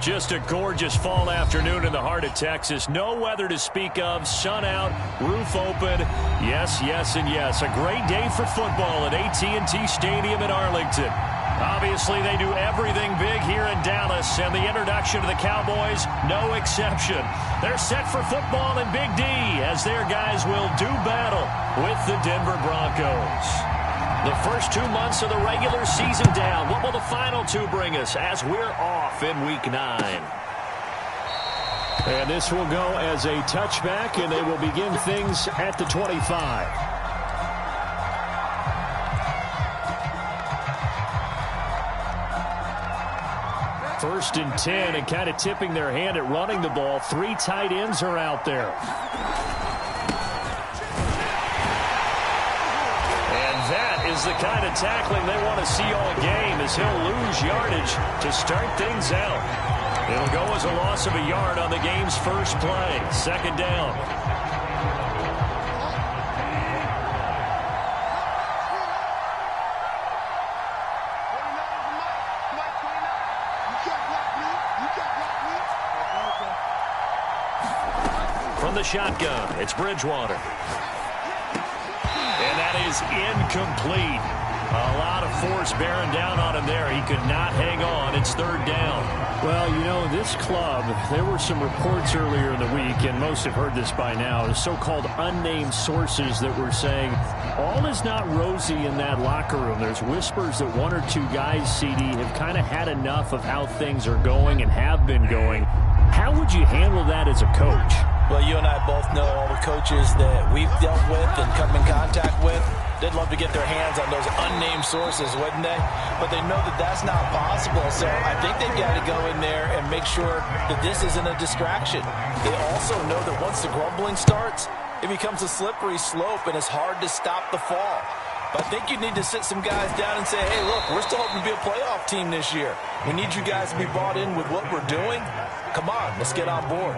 Just a gorgeous fall afternoon in the heart of Texas. No weather to speak of. Sun out, roof open. Yes, yes, and yes. A great day for football at AT&T Stadium in Arlington. Obviously, they do everything big here in Dallas, and the introduction to the Cowboys, no exception. They're set for football in Big D as their guys will do battle with the Denver Broncos. The first 2 months of the regular season down. What will the final two bring us as we're off in Week 9? And this will go as a touchback, and they will begin things at the 25. First and 10, and kind of tipping their hand at running the ball. 3 tight ends are out there. Is the kind of tackling they want to see all game as he'll lose yardage to start things out. It'll go as a loss of a yard on the game's first play. Second down. From the shotgun, it's Bridgewater. And that is incomplete. A lot of force bearing down on him there. He could not hang on. It's third down. Well, you know, this club, there were some reports earlier in the week, and most have heard this by now, the so-called unnamed sources that were saying all is not rosy in that locker room. There's whispers that 1 or 2 guys, CD, have kind of had enough of how things are going and have been going. How would you handle that as a coach? Well, you and I both know all the coaches that we've dealt with and come in contact with. They'd love to get their hands on those unnamed sources, wouldn't they? But they know that that's not possible. So I think they've got to go in there and make sure that this isn't a distraction. They also know that once the grumbling starts, it becomes a slippery slope and it's hard to stop the fall. But I think you need to sit some guys down and say, hey, look, we're still hoping to be a playoff team this year. We need you guys to be bought in with what we're doing. Come on, let's get on board.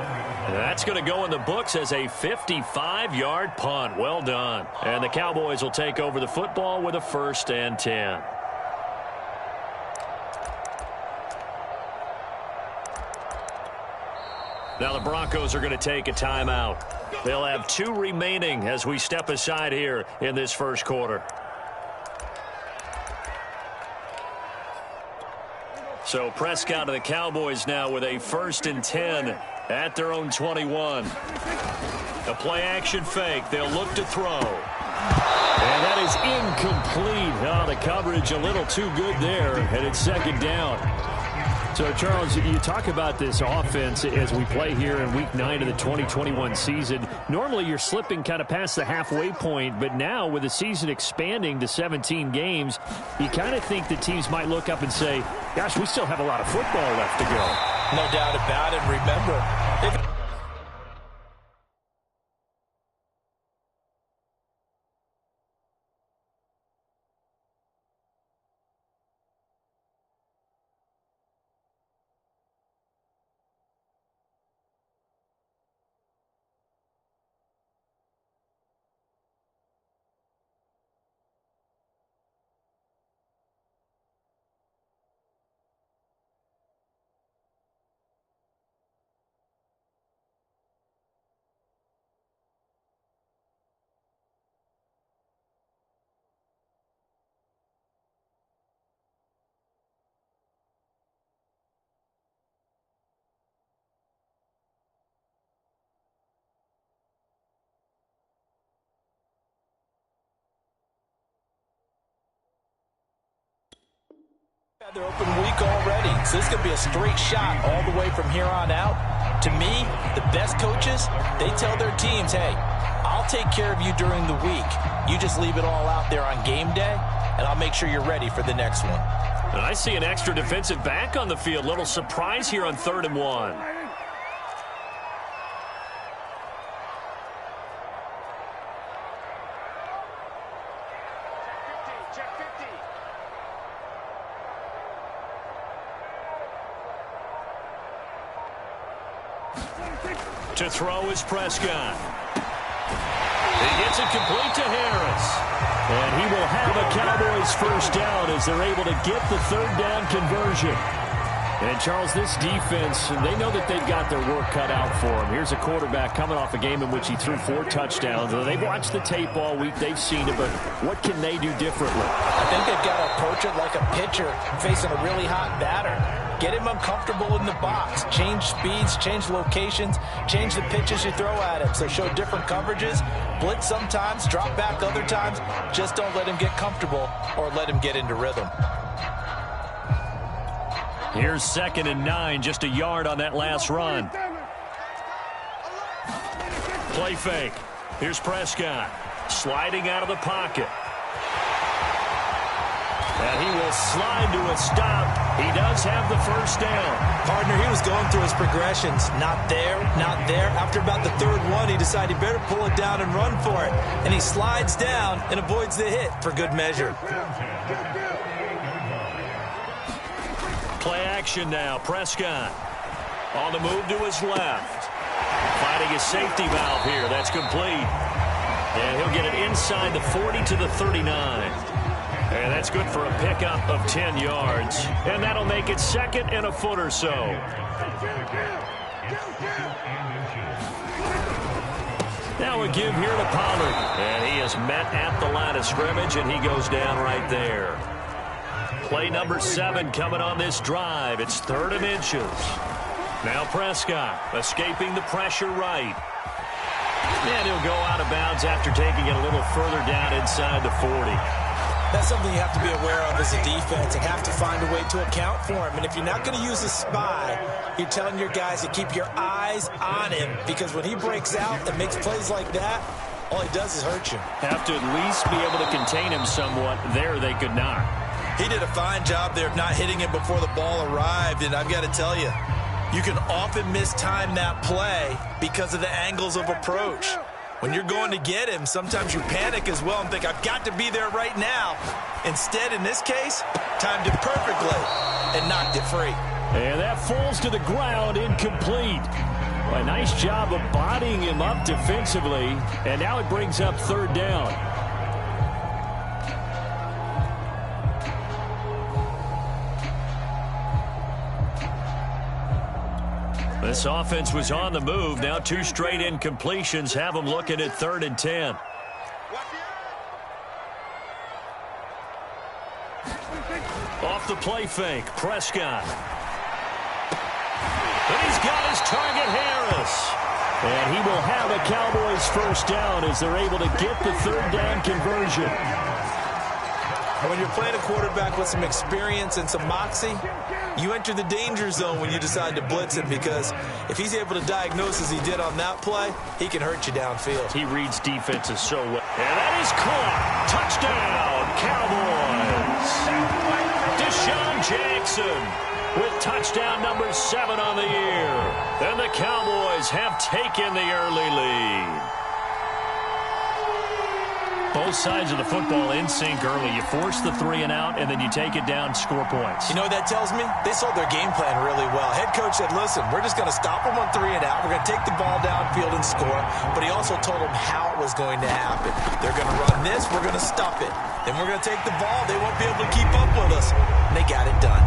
That's going to go in the books as a 55-yard punt. Well done. And the Cowboys will take over the football with a 1st and 10. Now the Broncos are going to take a timeout. They'll have 2 remaining as we step aside here in this first quarter. So Prescott and the Cowboys now with a 1st and 10 at their own 21. The play action fake. They'll look to throw. And that is incomplete. Oh, the coverage a little too good there. And it's second down. So, Charles, you talk about this offense as we play here in Week 9 of the 2021 season. Normally, you're slipping kind of past the halfway point, but now with the season expanding to 17 games, you kind of think the teams might look up and say, gosh, we still have a lot of football left to go. No doubt about it. Remember, they're open week already, so this is going to be a straight shot all the way from here on out. To me, the best coaches, they tell their teams, hey, I'll take care of you during the week. You just leave it all out there on game day, and I'll make sure you're ready for the next one. And I see an extra defensive back on the field. Little surprise here on 3rd and 1. To throw is Prescott. He gets it complete to Harris. And he will have a Cowboys 1st down as they're able to get the 3rd down conversion. And, Charles, this defense, they know that they've got their work cut out for them. Here's a quarterback coming off a game in which he threw 4 touchdowns. They've watched the tape all week. They've seen it, but what can they do differently? I think they've got to approach it like a pitcher facing a really hot batter. Get him uncomfortable in the box. Change speeds, change locations, change the pitches you throw at him. So show different coverages, blitz sometimes, drop back other times. Just don't let him get comfortable or let him get into rhythm. Here's 2nd and 9, just a yard on that last run. Play fake. Here's Prescott, sliding out of the pocket. And he will slide to a stop. He does have the first down. Partner, he was going through his progressions. Not there, not there. After about the 3rd one, he decided he better pull it down and run for it. And he slides down and avoids the hit for good measure. Play action now. Prescott on the move to his left. Finding his safety valve here. That's complete. And he'll get it inside the 40 to the 39. And that's good for a pickup of 10 yards. And that'll make it 2nd and a foot or so. Now a give here to Pollard. And he is met at the line of scrimmage, and he goes down right there. Play number 7 coming on this drive. It's 3rd and inches. Now Prescott escaping the pressure right. And he'll go out of bounds after taking it a little further down inside the 40. That's something you have to be aware of as a defense and have to find a way to account for him. And if you're not going to use a spy, you're telling your guys to keep your eyes on him, because when he breaks out and makes plays like that, all he does is hurt you. Have to at least be able to contain him somewhat. There they could not. He did a fine job there of not hitting him before the ball arrived, and I've got to tell you, you can often mistime that play because of the angles of approach. When you're going to get him, sometimes you panic as well and think, I've got to be there right now. Instead, in this case, timed it perfectly and knocked it free. And that falls to the ground, incomplete. Well, a nice job of bodying him up defensively, and now it brings up 3rd down. This offense was on the move. Now 2 straight incompletions have them looking at 3rd and 10. Off the play fake, Prescott. And he's got his target, Harris. And he will have a Cowboys first down as they're able to get the 3rd down conversion. When you're playing a quarterback with some experience and some moxie, you enter the danger zone when you decide to blitz him, because if he's able to diagnose as he did on that play, he can hurt you downfield. He reads defenses so well. And that is caught. Touchdown, Cowboys. Deshaun Jackson with touchdown number 7 on the year. And the Cowboys have taken the early lead. Both sides of the football in sync early. You force the 3 and out, and then you take it down, score points. You know what that tells me? They sold their game plan really well. Head coach said, listen, we're just going to stop them on 3 and out. We're going to take the ball downfield and score. But he also told them how it was going to happen. They're going to run this. We're going to stop it. Then we're going to take the ball. They won't be able to keep up with us. And they got it done.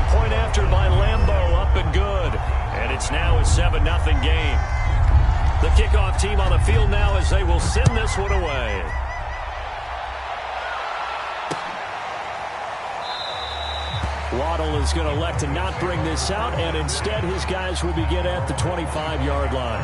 Point after by Lambo, up and good. And it's now a 7-0 game. The kickoff team on the field now as they will send this one away. Waddle is going to elect to not bring this out, and instead his guys will begin at the 25-yard line.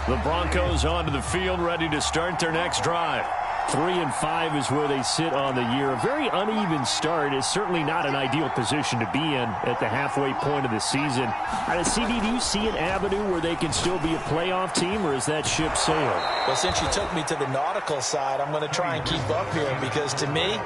The Broncos onto the field, ready to start their next drive. 3-5 is where they sit on the year. A very uneven start is certainly not an ideal position to be in at the halfway point of the season. CD, do you see an avenue where they can still be a playoff team, or is that ship sailed? Well, since you took me to the nautical side, I'm going to try and keep up here, because to me,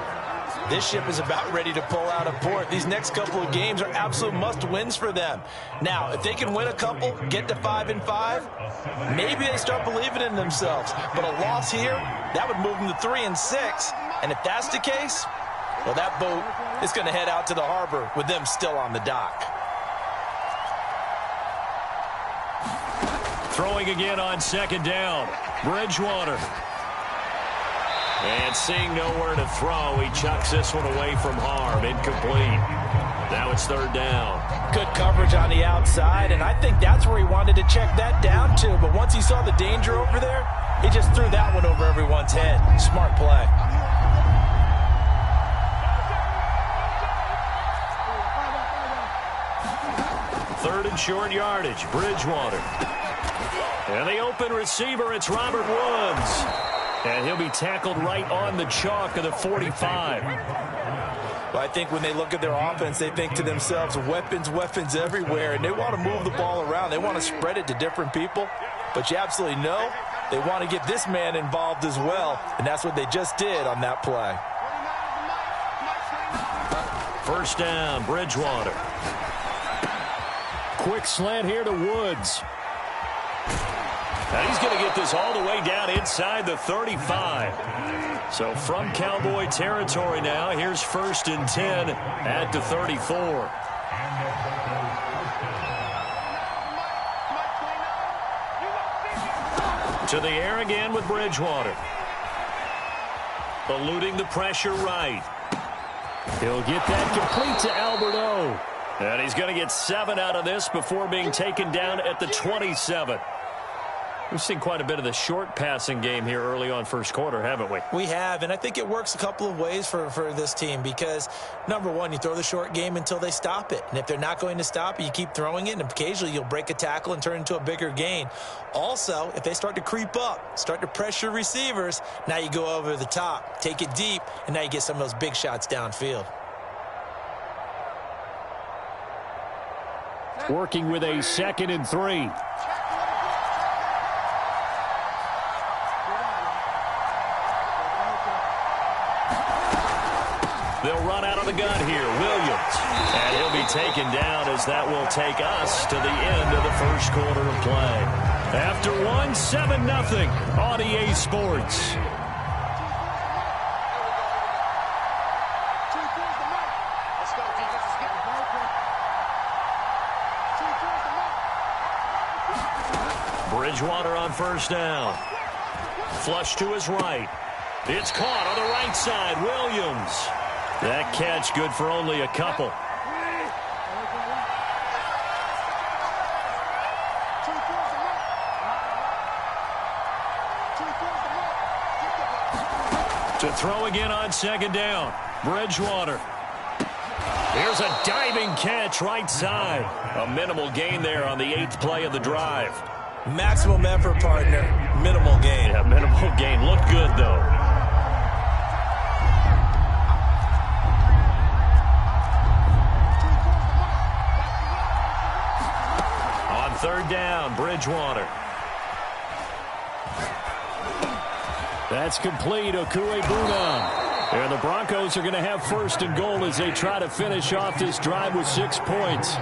this ship is about ready to pull out of port. These next couple of games are absolute must-wins for them. Now, if they can win a couple, get to 5-5, maybe they start believing in themselves. But a loss here, that would move them to 3-6. And if that's the case, well, that boat is going to head out to the harbor with them still on the dock. Throwing again on 2nd down. Bridgewater. And seeing nowhere to throw, he chucks this one away from harm. Incomplete. Now it's third down. Good coverage on the outside, and I think that's where he wanted to check that down to. But once he saw the danger over there, he just threw that one over everyone's head. Smart play. Third and short yardage, Bridgewater. And the open receiver, it's Robert Woods. And he'll be tackled right on the chalk of the 45. Well, I think when they look at their offense, they think to themselves, weapons, weapons everywhere, and they want to move the ball around. They want to spread it to different people. But you absolutely know they want to get this man involved as well, and that's what they just did on that play. First down, Bridgewater. Quick slant here to Woods. And he's going to get this all the way down inside the 35. So from Cowboy territory now, here's first and 10 at the 34. To the air again with Bridgewater. Eluding the pressure right. He'll get that complete to Alberto. And he's going to get 7 out of this before being taken down at the 27. We've seen quite a bit of the short passing game here early on first quarter, haven't we? We have, and I think it works a couple of ways for this team because, number one, you throw the short game until they stop it. And if they're not going to stop it, you keep throwing it, and occasionally you'll break a tackle and turn it into a bigger gain. Also, if they start to creep up, start to pressure receivers, now you go over the top, take it deep, and now you get some of those big shots downfield. Working with a 2nd and 3. They'll run out of the gun here. Williams. And he'll be taken down as that will take us to the end of the first quarter of play. After one, 7-0 on EA Sports. Bridgewater on first down. Flush to his right. It's caught on the right side. Williams. That catch good for only a couple. To throw again on second down. Bridgewater. Here's a diving catch right side. A minimal gain there on the 8th play of the drive. Maximum effort, partner. Minimal gain. Yeah, minimal gain. Looked good, though. On third down, Bridgewater. That's complete. Okuegbuna. And the Broncos are going to have first and goal as they try to finish off this drive with 6 points.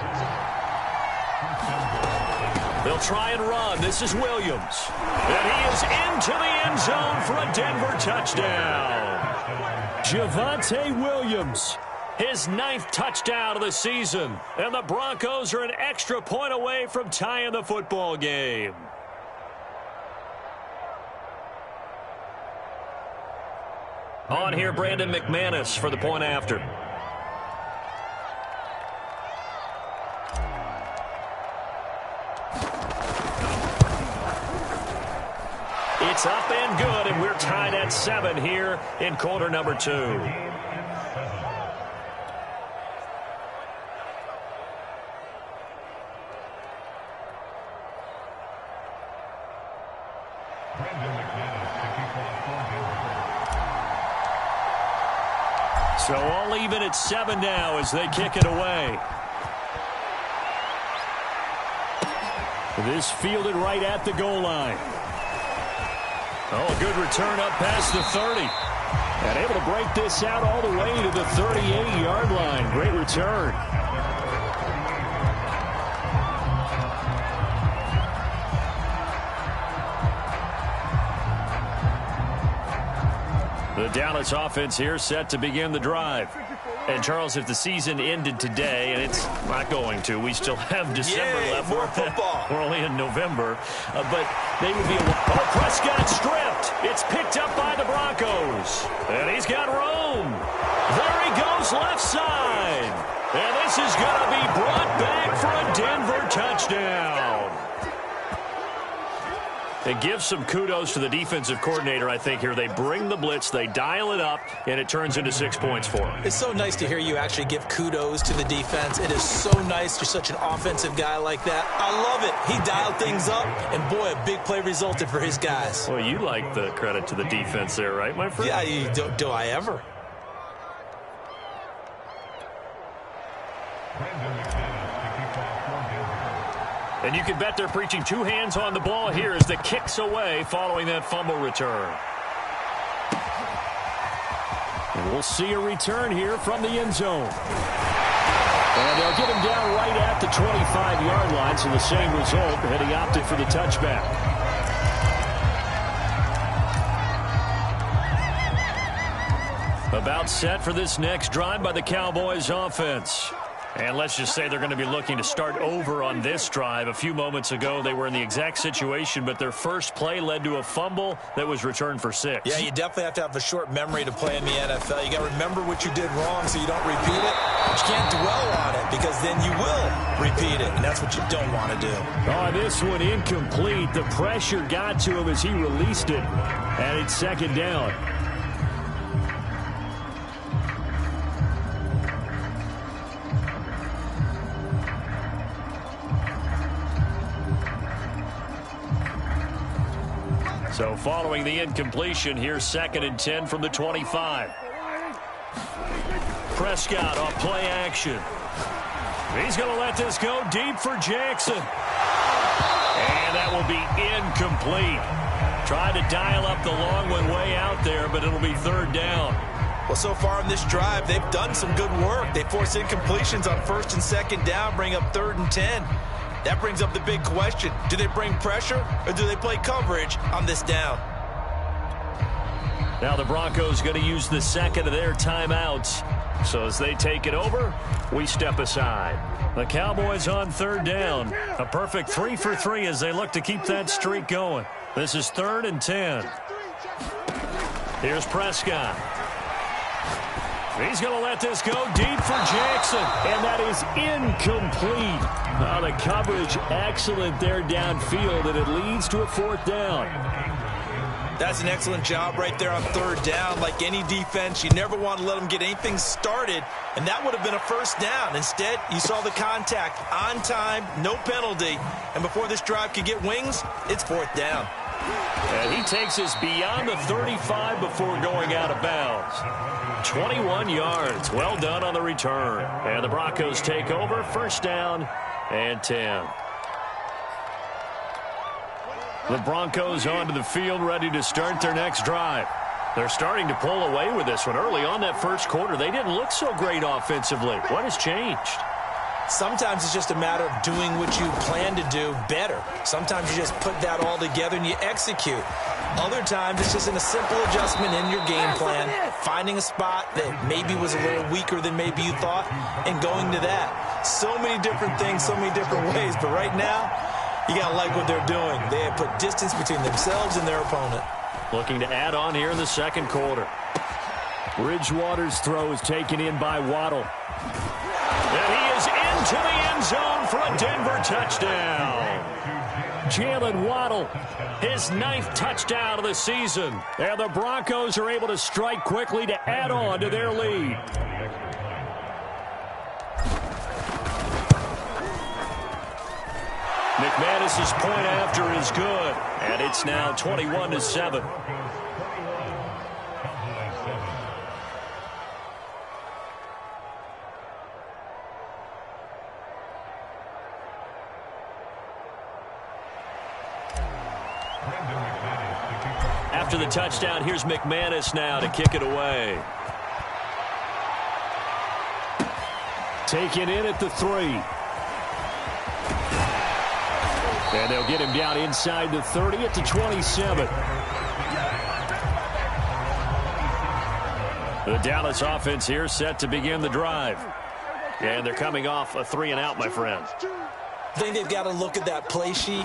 They'll try and run. This is Williams. And he is into the end zone for a Denver touchdown. Javonte Williams, his 9th touchdown of the season. And the Broncos are an extra point away from tying the football game. On here, Brandon McManus for the point after. It's up and good, and we're tied at 7 here in quarter number 2. So all even at 7 now as they kick it away. This fielded right at the goal line. Oh, a good return up past the 30. And able to break this out all the way to the 38-yard line. Great return. The Dallas offense here set to begin the drive. And, Charles, if the season ended today, and it's not going to, we still have December left. More football. We're only in November. But they would be... Oh, Prescott stripped. It's picked up by the Broncos. And he's got room. There he goes left side. And this is going to be brought back for a Denver touchdown. It gives some kudos to the defensive coordinator, I think, here. They bring the blitz, they dial it up, and it turns into 6 points for them. It's so nice to hear you actually give kudos to the defense. It is so nice. You're such an offensive guy like that. I love it. He dialed things up, and boy, a big play resulted for his guys. Well, you like the credit to the defense there, right, my friend? Yeah, do I ever? And you can bet they're preaching two hands on the ball here as the kick's away following that fumble return. And we'll see a return here from the end zone. And they'll get him down right at the 25-yard line, so the same result, and he opted for the touchback. About set for this next drive by the Cowboys offense. And let's just say they're going to be looking to start over on this drive. A few moments ago, they were in the exact situation, but their first play led to a fumble that was returned for 6. Yeah, you definitely have to have a short memory to play in the NFL. You got to remember what you did wrong so you don't repeat it. But you can't dwell on it because then you will repeat it, and that's what you don't want to do. Oh, this one incomplete. The pressure got to him as he released it, and it's second down. So following the incompletion, here's 2nd and 10 from the 25. Prescott on play action. He's going to let this go deep for Jackson. And that will be incomplete. Tried to dial up the long one way out there, but it'll be 3rd down. Well, so far in this drive, they've done some good work. They force incompletions on 1st and 2nd down, bring up 3rd and 10. That brings up the big question. Do they bring pressure or do they play coverage on this down? Now the Broncos going to use the second of their timeouts. So as they take it over, we step aside. The Cowboys on 3rd down. A perfect 3 for 3 as they look to keep that streak going. This is 3rd and 10. Here's Prescott. He's going to let this go deep for Jackson. And that is incomplete. The coverage excellent there downfield, and it leads to a 4th down. That's an excellent job right there on 3rd down. Like any defense, you never want to let them get anything started, and that would have been a 1st down. Instead, you saw the contact on time, no penalty, and before this drive could get wings, it's 4th down. And he takes us beyond the 35 before going out of bounds. 21 yards. Well done on the return. And the Broncos take over. 1st down and 10. The Broncos onto the field, ready to start their next drive. They're starting to pull away with this one. Early on that first quarter, they didn't look so great offensively. What has changed? Sometimes it's just a matter of doing what you plan to do better. Sometimes you just put that all together and you execute. Other times it's just in a simple adjustment in your game plan, finding a spot that maybe was a little weaker than maybe you thought, and going to that. So many different things, so many different ways, but right now, you got to like what they're doing. They have put distance between themselves and their opponent. Looking to add on here in the second quarter. Bridgewater's throw is taken in by Waddle. And he is into the end zone for a Denver touchdown. Jalen Waddle, his 9th touchdown of the season. And the Broncos are able to strike quickly to add on to their lead. McManus's point after is good. And it's now 21-7. After the touchdown, here's McManus now to kick it away. Taken in at the 3. And they'll get him down inside the 30 at the 27. The Dallas offense here set to begin the drive. And they're coming off a 3-and-out, my friend. I think they've got to look at that play sheet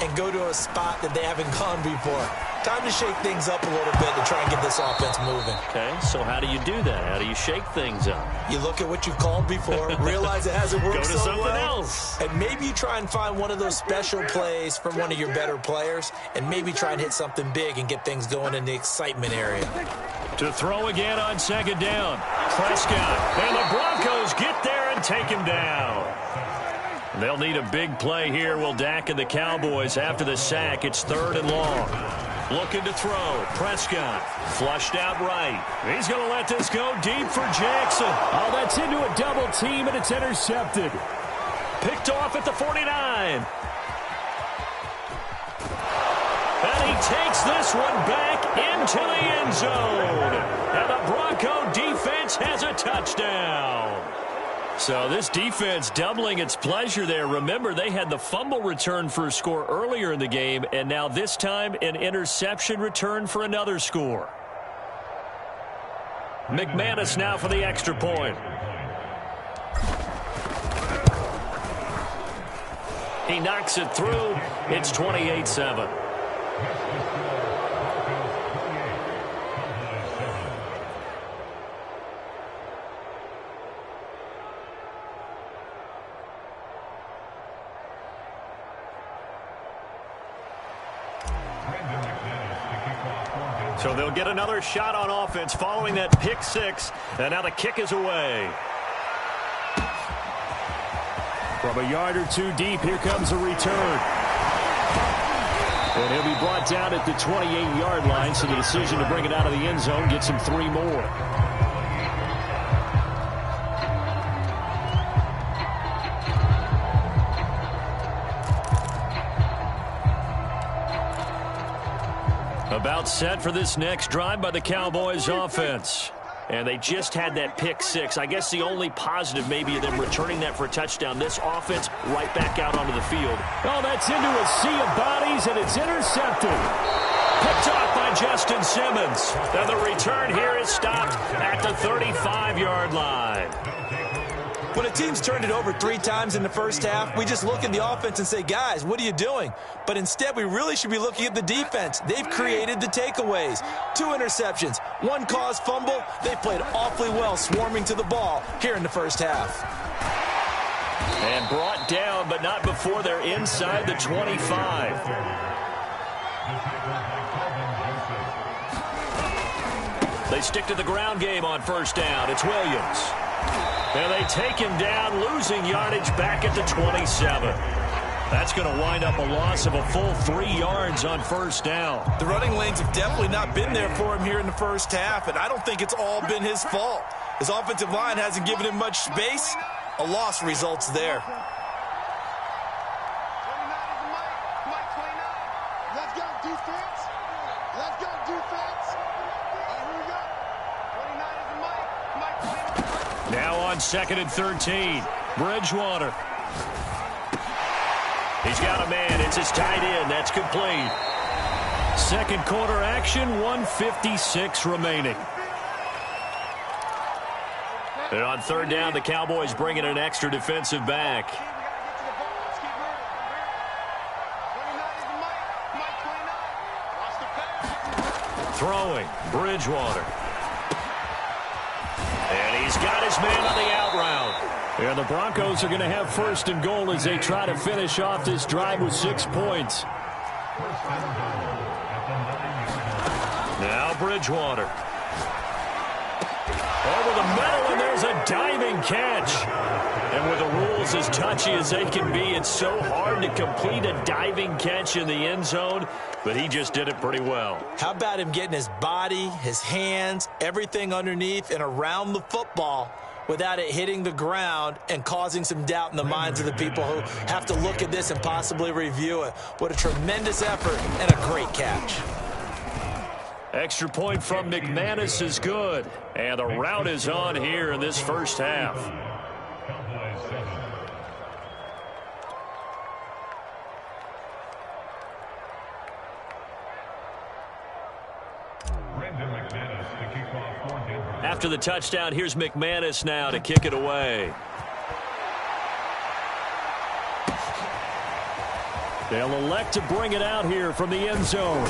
and go to a spot that they haven't gone before. Time to shake things up a little bit to try and get this offense moving. Okay, so how do you do that? How do you shake things up? You look at what you've called before, realize it hasn't worked Go to so something well, else. and maybe you try and find one of those special plays from one of your better players, and maybe try and hit something big and get things going in the excitement area. To throw again on second down. Prescott, and the Broncos get there and take him down. They'll need a big play here, will Dak and the Cowboys. After the sack, it's 3rd and long. Looking to throw. Prescott flushed out right. He's going to let this go deep for Jackson. Oh, that's into a double team, and it's intercepted. Picked off at the 49. And he takes this one back into the end zone. And the Bronco defense has a touchdown. So this defense doubling its pleasure there. Remember, they had the fumble return for a score earlier in the game, and now this time an interception return for another score. McManus now for the extra point. He knocks it through. It's 28-7. So they'll get another shot on offense following that pick six. And now the kick is away. From a yard or two deep, here comes a return. And he'll be brought down at the 28-yard line, so the decision to bring it out of the end zone gets him 3 more. About set for this next drive by the Cowboys offense. And they just had that pick six. I guess the only positive maybe of them returning that for a touchdown. This offense right back out onto the field. Oh, that's into a sea of bodies, and it's intercepted. Picked off by Justin Simmons. And the return here is stopped at the 35-yard line. When a team's turned it over 3 times in the first half, we just look at the offense and say, guys, what are you doing? But instead, we really should be looking at the defense. They've created the takeaways. 2 interceptions, 1 caused fumble. They played awfully well swarming to the ball here in the first half. And brought down, but not before they're inside the 25. They stick to the ground game on first down. It's Williams. And they take him down, losing yardage back at the 27. That's going to wind up a loss of a full 3 yards on first down. The running lanes have definitely not been there for him here in the first half, and I don't think it's all been his fault. His offensive line hasn't given him much space. A loss results there. Let's go, defense. Let's go, defense. Here we go. 29 is the Mike 29. Now on 2nd and 13. Bridgewater. He's got a man. It's his tight end. That's complete. Second quarter action, 1:56 remaining. And on 3rd down, the Cowboys bring in an extra defensive back. Throwing, Bridgewater. And he's got his man on the out route. And the Broncos are going to have 1st and goal as they try to finish off this drive with 6 points. Now Bridgewater. Over the middle, and there's a diving catch. And with the rules as touchy as they can be, it's so hard to complete a diving catch in the end zone, but he just did it pretty well. How about him getting his body, his hands, everything underneath and around the football without it hitting the ground and causing some doubt in the minds of the people who have to look at this and possibly review it. What a tremendous effort and a great catch. Extra point from McManus is good. And the route is on here in this first half. After the touchdown, here's McManus now to kick it away. They'll elect to bring it out here from the end zone.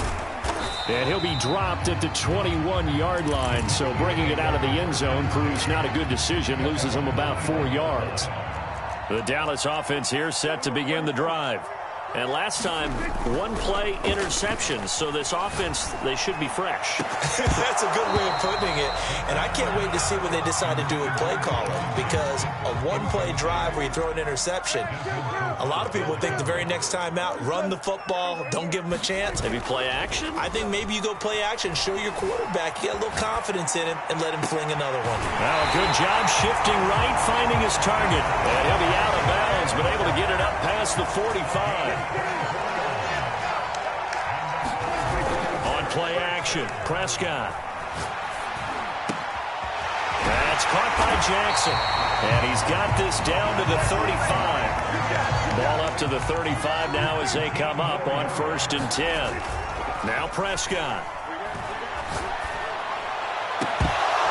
And he'll be dropped at the 21-yard line. So bringing it out of the end zone proves not a good decision. Loses him about 4 yards. The Dallas offense here set to begin the drive. And last time, one-play interception. So this offense, they should be fresh. That's a good way of putting it. And I can't wait to see what they decide to do with play calling, because a one-play drive where you throw an interception, a lot of people think the very next time out, run the football, don't give them a chance. Maybe play action? I think maybe you go play action, show your quarterback, you got a little confidence in him, and let him fling another one. Well, good job shifting right, finding his target. And he'll be out of bounds, but able to get it up past the 45. On play action, Prescott. That's caught by Jackson. And he's got this down to the 35. Ball up to the 35 now as they come up on 1st and 10. Now Prescott.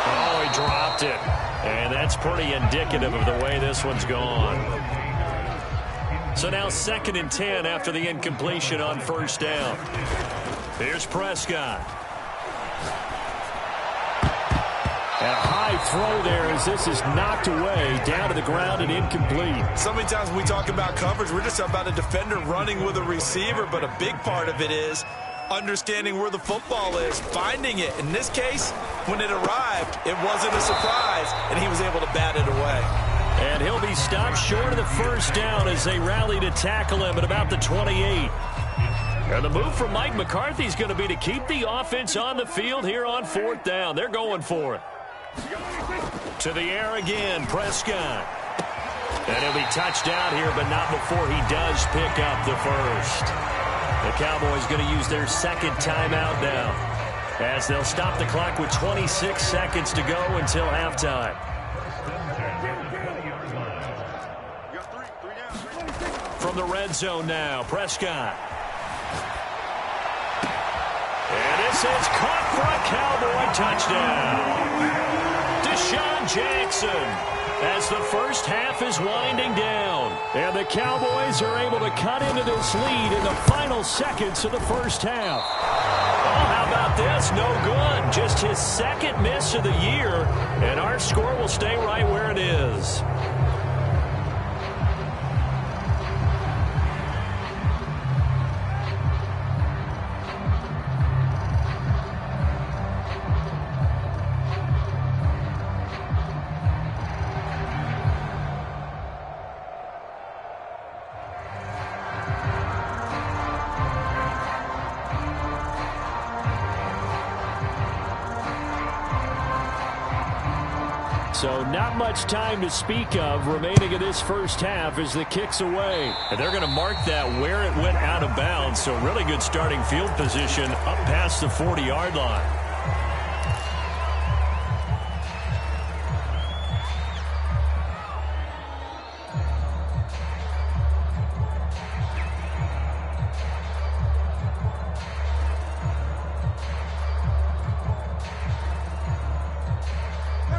Oh, he dropped it. And that's pretty indicative of the way this one's gone. So now 2nd and 10 after the incompletion on 1st down. Here's Prescott. And a high throw there as this is knocked away, down to the ground and incomplete. So many times when we talk about coverage, we're just about a defender running with a receiver, but a big part of it is understanding where the football is, finding it. In this case, when it arrived, it wasn't a surprise, and he was able to bat it away. And he'll be stopped short of the 1st down as they rally to tackle him at about the 28. And the move from Mike McCarthy is going to be to keep the offense on the field here on 4th down. They're going for it. To the air again, Prescott. And he'll be touched out here, but not before he does pick up the first. The Cowboys going to use their 2nd timeout now, as they'll stop the clock with 26 seconds to go until halftime. From the red zone now, Prescott. And this is caught for a Cowboy touchdown. Deshaun Jackson, as the first half is winding down. And the Cowboys are able to cut into this lead in the final seconds of the first half. Oh, how about this? No good. Just his 2nd miss of the year, and our score will stay right where it is. So not much time to speak of remaining in this first half as the kick's away. And they're going to mark that where it went out of bounds. So really good starting field position up past the 40-yard line.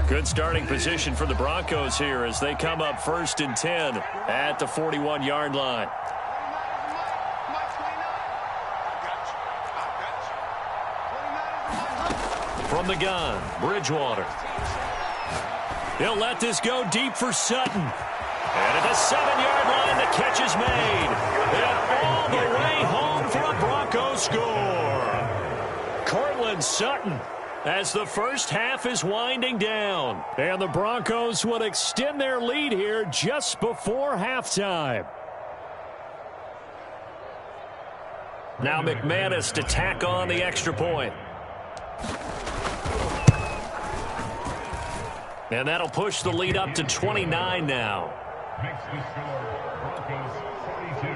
Good starting position for the Broncos here as they come up 1st and 10 at the 41-yard line. From the gun, Bridgewater. He'll let this go deep for Sutton. And at the 7-yard line, the catch is made. And all the way home for a Broncos score. Courtland Sutton, as the first half is winding down. And the Broncos will extend their lead here just before halftime. Now McManus to tack on the extra point. And that'll push the lead up to 29 now. Makes the score Broncos 42,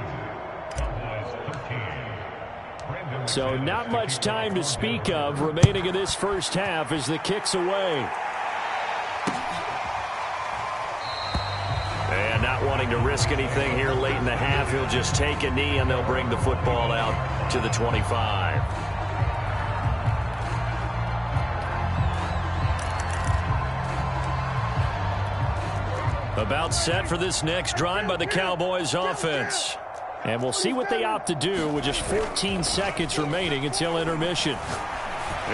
Cowboys 13. So not much time to speak of remaining in this first half as the kick's away. And not wanting to risk anything here late in the half, he'll just take a knee and they'll bring the football out to the 25. About set for this next drive by the Cowboys offense. And we'll see what they opt to do with just 14 seconds remaining until intermission.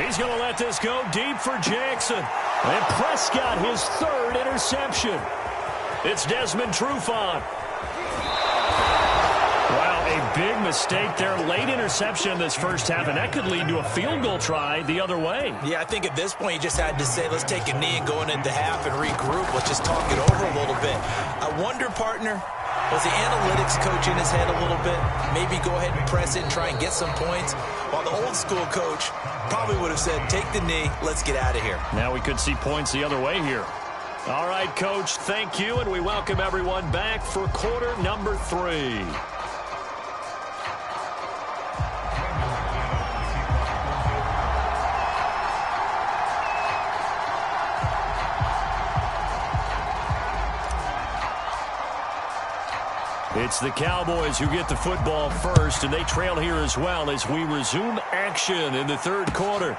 He's going to let this go deep for Jackson. And Prescott, his third interception. It's Desmond Trufant. Wow, a big mistake there. Late interception in this first half, and that could lead to a field goal try the other way. Yeah, I think at this point you just had to say, let's take a knee and go into half and regroup. Let's just talk it over a little bit. I wonder, partner, was the analytics coach in his head a little bit? Maybe go ahead and press it and try and get some points. While the old school coach probably would have said, take the knee, let's get out of here. Now we could see points the other way here. All right, Coach, thank you, and we welcome everyone back for quarter number 3. It's the Cowboys who get the football first, and they trail here as well as we resume action in the third quarter.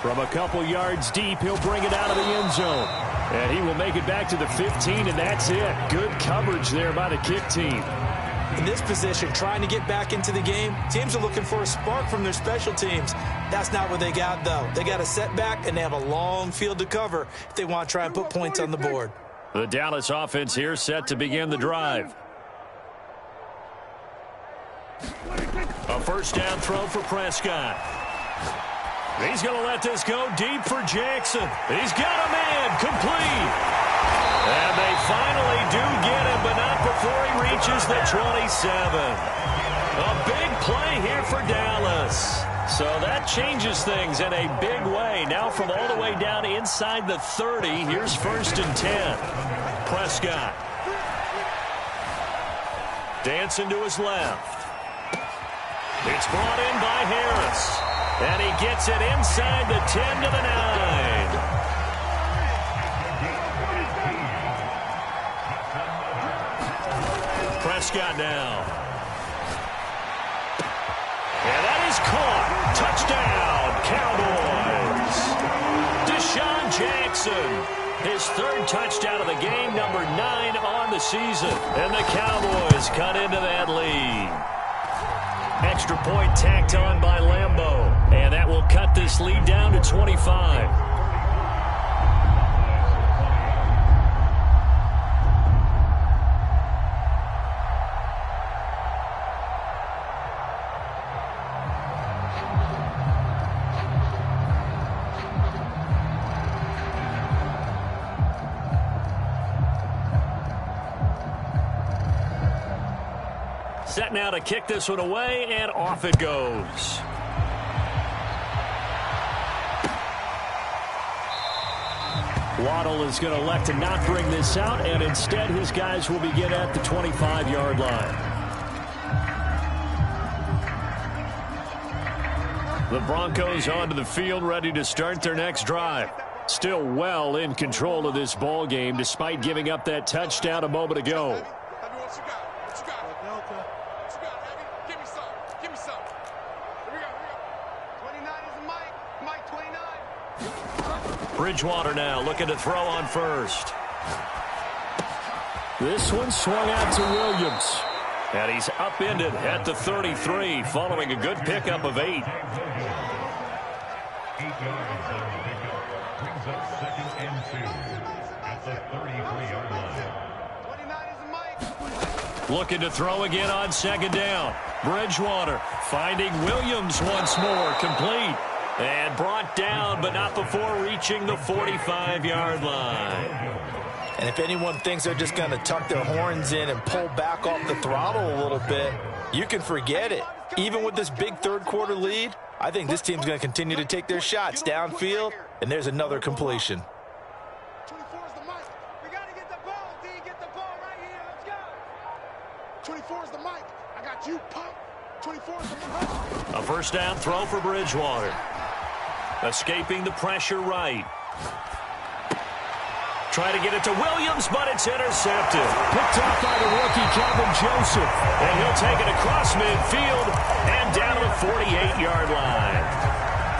From a couple yards deep, he'll bring it out of the end zone. And he will make it back to the 15, and that's it. Good coverage there by the kick team. In this position, trying to get back into the game, teams are looking for a spark from their special teams. That's not what they got, though. They got a setback, and they have a long field to cover if they want to try and put points on the board. The Dallas offense here set to begin the drive. A first down throw for Prescott. He's going to let this go deep for Jackson. He's got a man complete. And they finally do get him, but not before he reaches the 27. A big play here for Dallas. So that changes things in a big way. Now from all the way down inside the 30, here's first and 10. Prescott. Dancing to his left. It's brought in by Harris. And he gets it inside the 10 to the 9. Prescott now. And that is caught. Touchdown, Cowboys. Deshaun Jackson. His third touchdown of the game, number 9 on the season. And the Cowboys cut into that lead. Extra point tacked on by Lambeau. And that will cut this lead down to 25. Set now to kick this one away, and off it goes. Waddle is going to elect to not bring this out, and instead his guys will begin at the 25-yard line. The Broncos onto the field, ready to start their next drive. Still well in control of this ball game, despite giving up that touchdown a moment ago. Bridgewater now looking to throw on first. This one swung out to Williams. And he's upended at the 33 following a good pickup of 8. 8 yards on the pickup. Brings up 2nd and 2 at the 33-yard line. Looking to throw again on 2nd down. Bridgewater finding Williams once more, complete. And brought down, but not before reaching the 45-yard line. And if anyone thinks they're just going to tuck their horns in and pull back off the throttle a little bit, you can forget it. Even with this big third-quarter lead, I think this team's going to continue to take their shots downfield, and there's another completion. 24 is the mic. We got to get the ball, D. Get the ball right here. Let's go. 24 is the mic. I got you, pump. 24 is the mic. A first down throw for Bridgewater. Escaping the pressure right. Try to get it to Williams, but it's intercepted. Picked off by the rookie, Calvin Joseph. And he'll take it across midfield and down to the 48-yard line.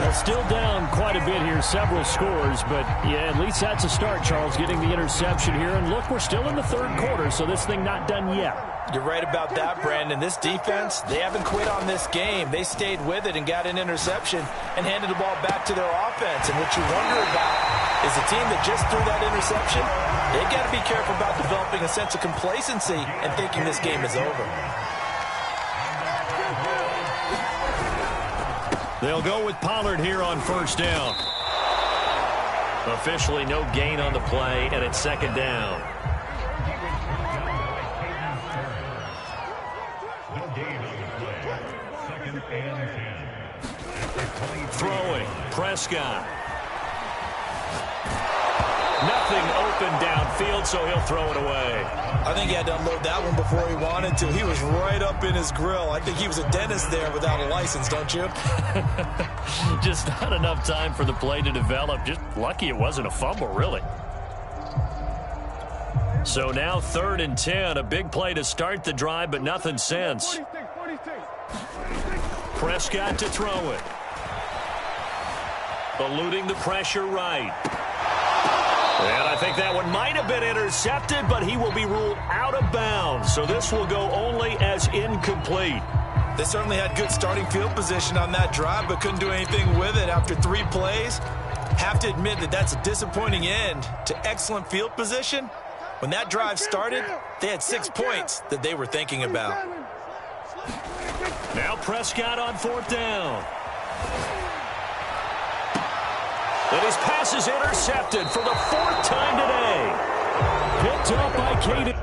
Well, still down quite a bit here, several scores, but yeah, at least that's a start, Charles, getting the interception here. And look, we're still in the third quarter, so this thing not done yet. You're right about that, Brandon. This defense, they haven't quit on this game. They stayed with it and got an interception and handed the ball back to their offense. And what you wonder about is a team that just threw that interception, they've got to be careful about developing a sense of complacency and thinking this game is over. They'll go with Pollard here on first down. Officially no gain on the play, and it's second down. Throwing, Prescott. Nothing open downfield, so he'll throw it away. I think he had to unload that one before he wanted to. He was right up in his grill. I think he was a dentist there without a license, don't you? Just not enough time for the play to develop. Just lucky it wasn't a fumble, really. So now 3rd and 10. A big play to start the drive, but nothing since. Prescott to throw it. Eluding the pressure right. And I think that one might have been intercepted, but he will be ruled out of bounds. So this will go only as incomplete. They certainly had good starting field position on that drive, but couldn't do anything with it after 3 plays. Have to admit that that's a disappointing end to excellent field position. When that drive started, they had 6 points that they were thinking about. Now Prescott on 4th down. And his pass is intercepted for the 4th time today. Picked up by Caden.